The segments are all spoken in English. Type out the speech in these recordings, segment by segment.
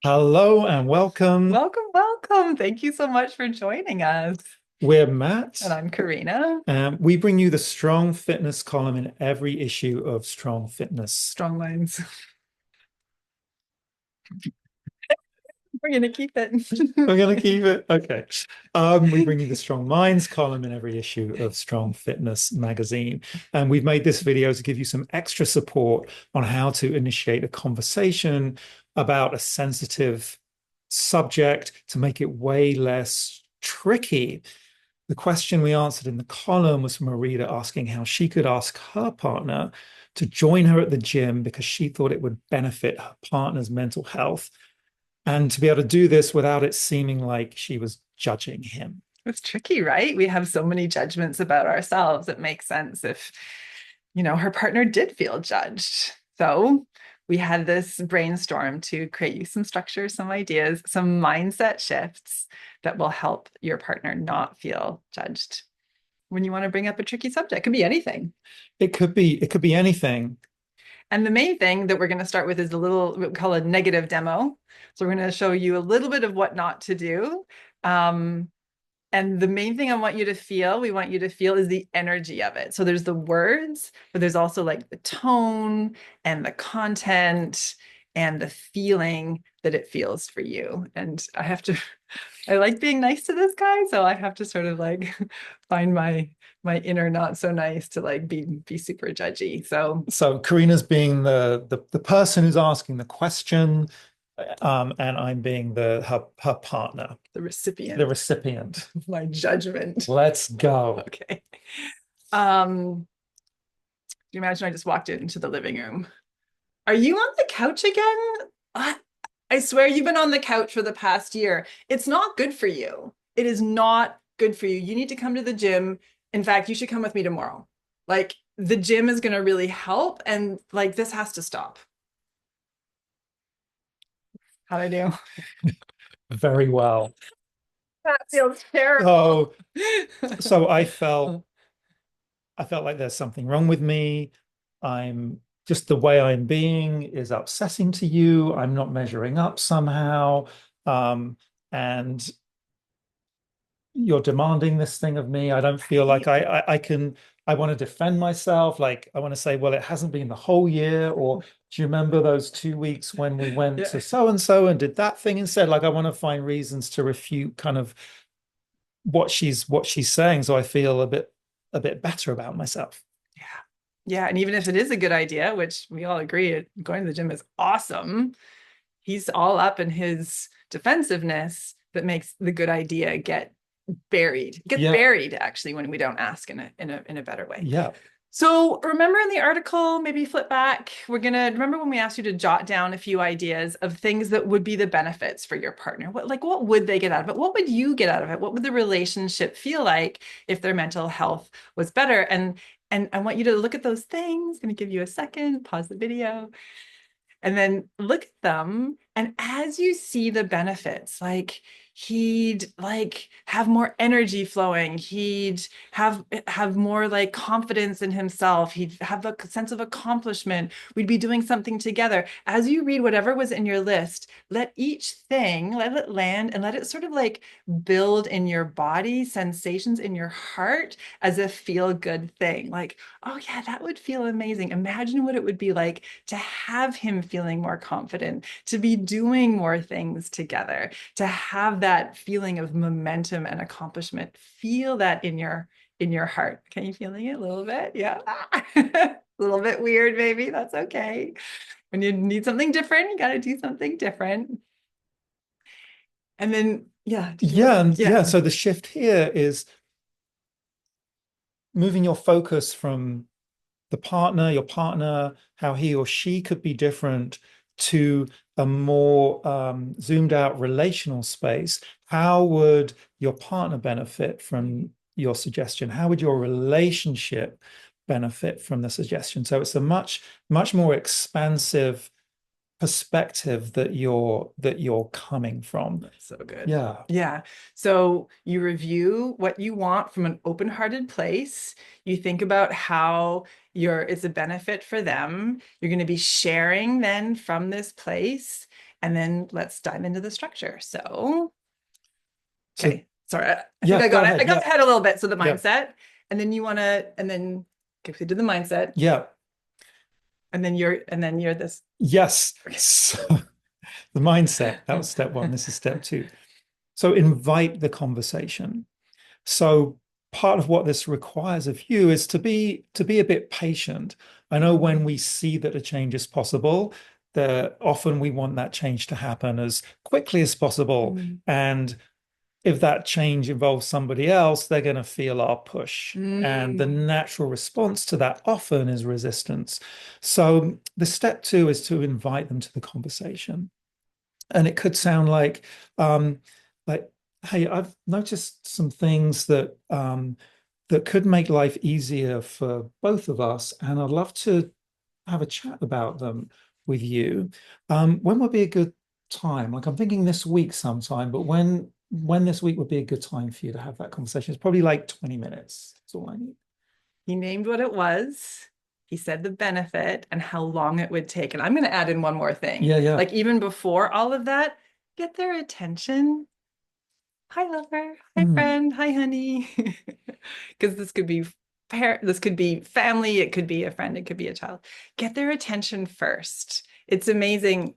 Hello and welcome. Welcome, welcome. Thank you so much for joining us. We're And Matt. I'm Karina. We bring you the Strong Fitness column in every issue of Strong Fitness. Strong minds. We're gonna keep it. We're going to keep it. Okay. We bring you the Strong Minds column in every issue of Strong Fitness magazine. And we've made this video to give you some extra support on how to initiate a conversation about a sensitive subject to make it way less tricky. The question we answered in the column was from a reader asking how she could ask her partner to join her at the gym because she thought it would benefit her partner's mental health and to be able to do this without it seeming like she was judging him. It's tricky, right? We have so many judgments about ourselves. It makes sense if, her partner did feel judged. So we had this brainstorm to create you some structure, some ideas, some mindset shifts that will help your partner not feel judged when you want to bring up a tricky subject. It could be anything. It could be anything. And the main thing that we're going to start with is a little, what we call a negative demo. So we're going to show you a little bit of what not to do. Um, and the main thing we want you to feel is the energy of it. So there's the words, but there's also like the tone and the content and the feeling that it feels for you. And I like being nice to this guy, so I have to sort of like find my inner not so nice to like be super judgy. So Karina's being the person who's asking the question, and I'm being her partner, The the recipient recipient. of my judgment. Let's go. Okay. Do you imagine I just walked into the living room? Are you on the couch again? I, I swear you've been on the couch for the past year. It's not good for you. It is not good for you. You need to come to the gym. In fact, you should come with me tomorrow. Like the gym is going to really help, and like this has to stop. How'd I do? Very well. That feels terrible. So so I felt like there's something wrong with me. I'm just the way I'm being is upsetting to you. I'm not measuring up somehow. Um, and you're demanding this thing of me. I don't feel like I can, I want to defend myself. Like I want to say, well, it hasn't been the whole year. Or do you remember those 2 weeks when we went Yeah. to so and so and did that thing instead? Like I want to find reasons to refute kind of what she's saying. So I feel a bit better about myself. Yeah. Yeah. And even if it is a good idea, which we all agree going to the gym is awesome, he's all up in his defensiveness that makes the good idea get buried. It gets Yeah. buried actually when we don't ask in a better way. Yeah. So remember in the article, maybe flip back, we're gonna remember when we asked you to jot down a few ideas of things that would be the benefits for your partner. What would they get out of it? What would you get out of it? What would the relationship feel like if their mental health was better? And I want you to look at those things. I'm gonna give you a second, pause the video, and then look at them. And as you see the benefits, like he'd like have more energy flowing, he'd have more like confidence in himself, he'd have a sense of accomplishment, we'd be doing something together. As you read whatever was in your list, let each thing let it land and let it sort of like build in your body sensations in your heart as a feel good thing, like, oh yeah, that would feel amazing. Imagine what it would be like to have him feeling more confident, to be doing more things together, to have that feeling of momentum and accomplishment. Feel that in your heart. Can you feeling it a little bit? Yeah. A little bit weird, maybe. That's okay. When you need something different, you got to do something different. And then, yeah, Yeah. And yeah. yeah. So the shift here is moving your focus from your partner, how he or she could be different, to a more zoomed out relational space. How would your partner benefit from your suggestion? How would your relationship benefit from the suggestion? So it's a much more expansive perspective that you're coming from. That's so good. Yeah. Yeah. So you review what you want from an open-hearted place. You think about how it's a benefit for them. You're going to be sharing then from this place. And then let's dive into the structure. So, So okay, sorry, I yeah, think I go got it. ahead. I got Yeah. ahead a little bit. So the Yeah. mindset, and then you want to, and then okay, we did the mindset, Yeah. and then you're this. Yes. So the mindset, that was step one. This is step two. So invite the conversation. So part of what this requires of you is to be a bit patient. I know when we see that a change is possible, that often we want that change to happen as quickly as possible. Mm. And if that change involves somebody else, they're going to feel our push. And the Mm. natural response to that often is resistance. So the step two is to invite them to the conversation. And it could sound um, like, hey, I've noticed some things that could make life easier for both of us, and I'd love to have a chat about them with you. When would be a good time? Like I'm thinking this week sometime, but when this week would be a good time for you to have that conversation? It's probably like 20 minutes. That's all I need. He named what it was. He said the benefit and how long it would take. And I'm going to add in one more thing. Yeah, yeah. Like even before all of that, get their attention. Hi, lover. Hi, Mm, friend. Hi, honey. Because this could be family, it could be a friend, it could be a child. Get their attention first. It's amazing.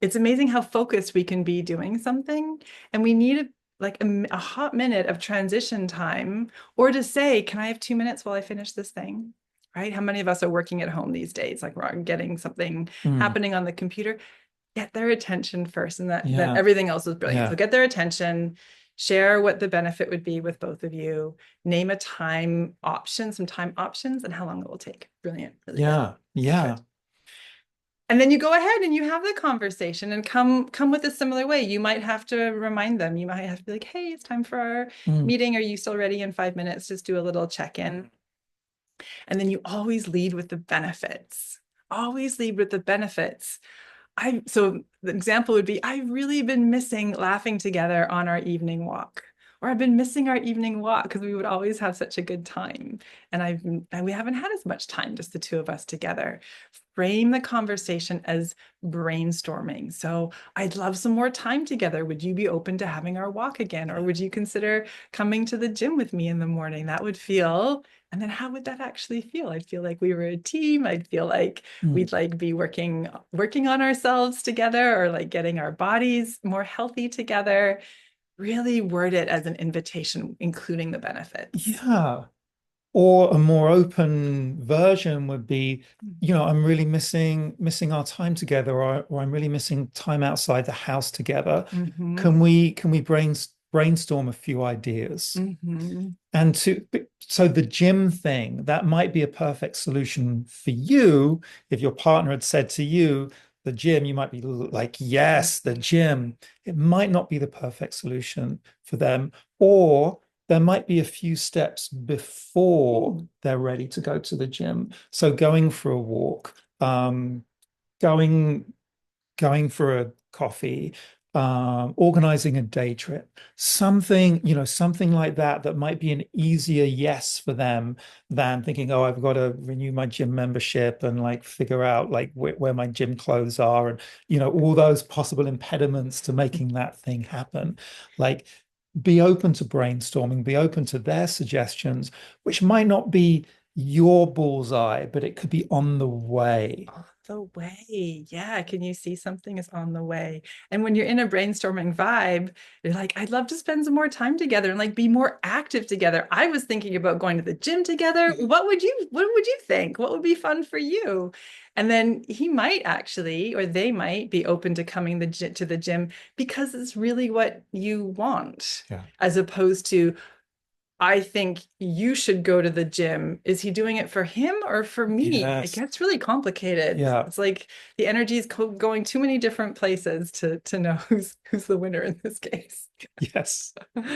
It's amazing how focused we can be doing something, and we need a hot minute of transition time, or to say, "Can I have 2 minutes while I finish this thing?" Right? How many of us are working at home these days? Like we're getting something mm, happening on the computer. Get their attention first, and that yeah, everything else is brilliant. So yeah, get their attention, share what the benefit would be with both of you, name a time option, some time options, and how long it will take. Brilliant, really good. yeah, yeah. Good. And then you go ahead and you have the conversation and come with a similar way. You might have to remind them. You might have to be like, "Hey, it's time for our Mm, meeting. Are you still ready in 5 minutes?" Just do a little check-in. And then you always lead with the benefits. Always lead with the benefits. So the example would be, I've really been missing laughing together on our evening walk. Or I've been missing our evening walk because we would always have such a good time. And we haven't had as much time, just the two of us together. Frame the conversation as brainstorming. So I'd love some more time together. Would you be open to having our walk again? Or would you consider coming to the gym with me in the morning? That would feel, and then how would that actually feel? I'd feel like we were a team. I'd feel like mm. we'd like be working on ourselves together, or like getting our bodies more healthy together. Really word it as an invitation, including the benefits. Yeah. Or a more open version would be, I'm really missing our time together, or I'm really missing time outside the house together. Mm-hmm. Can we brainstorm a few ideas? Mm-hmm. And so the gym thing, that might be a perfect solution for you. If your partner had said to you, the gym, you might be like, yes, the gym. It might not be the perfect solution for them. Or there might be a few steps before they're ready to go to the gym. So going for a walk, going going for a coffee, organizing a day trip, something like that, that might be an easier yes for them than thinking, oh, I've got to renew my gym membership and like figure out like where my gym clothes are, and all those possible impediments to making that thing happen. Like, be open to brainstorming, be open to their suggestions, which might not be your bullseye, but it could be on the way. On the way. Yeah. Can you see something is on the way? And when you're in a brainstorming vibe, you're like, I'd love to spend some more time together and like be more active together. I was thinking about going to the gym together. What would you think? What would be fun for you? And then he might actually, or they might be open to coming to the gym because it's really what you want, Yeah. as opposed to, I think you should go to the gym. Is he doing it for him or for me? It Yes. gets really complicated. Yeah. It's like the energy is going too many different places to know who's the winner in this case. Yes.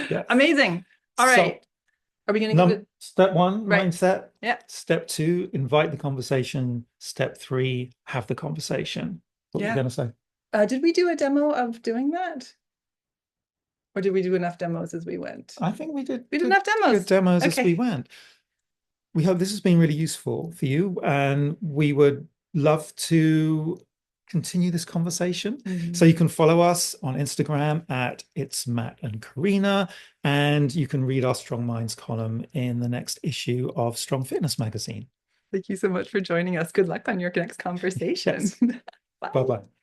Yes. Amazing. All So, right. Are we going to give it step one, right? mindset. Yeah. Step two, invite the conversation. Step three, have the conversation. What were you Yeah. going to say? Did we do a demo of doing that? Or did we do enough demos as we went? I think we did We did enough good demos. demos as we Okay. went. We hope this has been really useful for you, and we would love to continue this conversation. Mhm. So you can follow us on Instagram at It's Matt and Karina, and you can read our Strong Minds column in the next issue of Strong Fitness magazine. Thank you so much for joining us. Good luck on your next conversation. Yes. Bye. Bye-bye.